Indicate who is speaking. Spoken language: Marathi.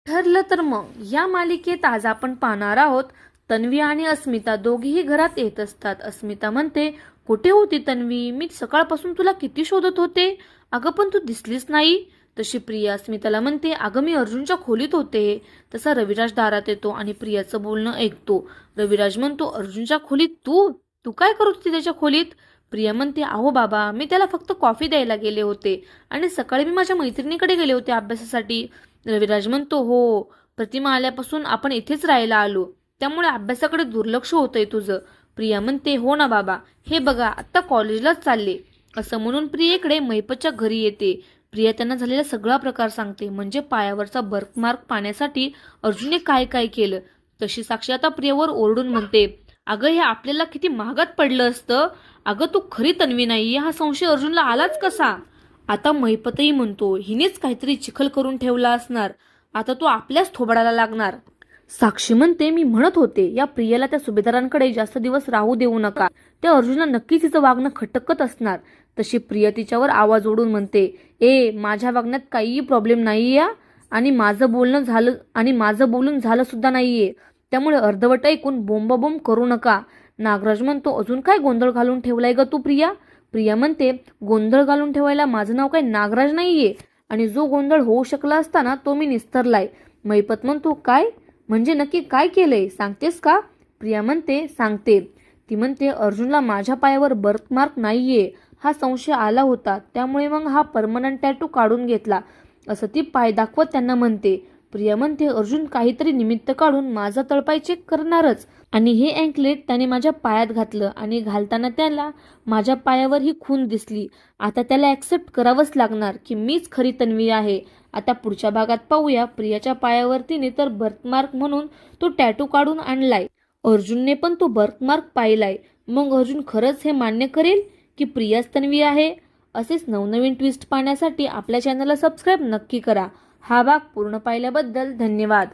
Speaker 1: ठरलं तर मग या मालिकेत आज आपण पाहणार आहोत तन्वी आणि अस्मिता दोघीही घरात येत असतात। अस्मिता म्हणते, कुठे होती तन्वी? मी सकाळपासून तुला किती शोधत होते, अगं पण तू दिसलीच नाही। तशी प्रिया अस्मिताला म्हणते, अगं मी अर्जुनच्या खोलीत होते। तसा रविराज दारात येतो आणि प्रियाचं बोलणं ऐकतो। रविराज म्हणतो, अर्जुनच्या खोलीत? तू तू काय करत होती त्याच्या खोलीत? प्रिया म्हणते, अहो बाबा, मी त्याला फक्त कॉफी द्यायला गेले होते आणि सकाळी मी माझ्या मैत्रिणीकडे गेले होते अभ्यासासाठी। रविराज म्हणतो, हो, प्रतिमा आल्यापासून आपण इथेच राहायला आलो, त्यामुळे अभ्यासाकडे दुर्लक्ष होतंय तुझं। प्रिया म्हणते, हो ना बाबा, हे बघा आता कॉलेजलाच चालले। असं म्हणून प्रियेकडे मैपतच्या घरी येते। प्रिया त्यांना झालेला सगळा प्रकार सांगते, म्हणजे पायावरचा बर्कमार्क पाण्यासाठी अर्जुनने काय काय केलं। तशी साक्षी आता प्रियावर ओरडून म्हणते, अगं हे आपल्याला किती महागात पडलं असतं। अगं तू खरी तन्वी नाही, हा संशय अर्जुनला आलाच कसा? आता महिपतही म्हणतो, हिनेच काहीतरी चिखल करून ठेवला असणार, आता तो आपल्याच थोबाडाला लागणार। साक्षी म्हणते, मी म्हणत होते या प्रियाला त्या सुभेदारांकडे जास्त दिवस राहू देऊ नका, त्या अर्जुनला नक्कीच तिचं वागणं खटकत असणार। तशी प्रिया तिच्यावर आवाज ओढून म्हणते, माझ्या वागण्यात काहीही प्रॉब्लेम नाहीये आणि माझं बोलून झालं सुद्धा नाहीये, त्यामुळे अर्धवट ऐकून बोंबाबोंब करू नका। नागराज म्हणतो, अजून काय गोंधळ घालून ठेवलाय ग तू प्रिया? प्रिया म्हणते, गोंधळ घालून ठेवायला माझं नाव काही नागराज नाहीये आणि जो गोंधळ होऊ शकला असता ना तो मी निस्तरलाय। मैपत म्हणतो, काय म्हणजे नक्की काय केलंय, सांगतेस का? प्रिया म्हणते, सांगते। ती म्हणते, अर्जुनला माझ्या पायावर बर्थमार्क नाहीये हा संशय आला होता, त्यामुळे मग हा परमनंट टॅटू काढून घेतला, असं ती पाय दाखवत त्यांना म्हणते। प्रिया म्हणते, अर्जुन काहीतरी निमित्त काढून माझा तळपाय चेक करणारच आणि हे अँकलेट त्याने माझ्या पायात घातलं आणि घालताना त्याला माझ्या पायावर ही खून दिसली। आता त्याला ऍक्सेप्ट करावंच लागणार की मीच खरी तन्वी आहे। आता पुढच्या भागात पाहूया, प्रियाच्या पायावर तिने तर बर्थमार्क म्हणून तो टॅटू काढून आणलाय, अर्जुनने पण तो बर्थमार्क पाहिलाय। मग अर्जुन खरंच हे मान्य करेल की प्रियाच तन्वी आहे? असेच नवनवीन ट्विस्ट पाहण्यासाठी आपल्या चॅनलला सबस्क्राईब नक्की करा। हा भाग पूर्ण पाहिल्याबद्दल धन्यवाद।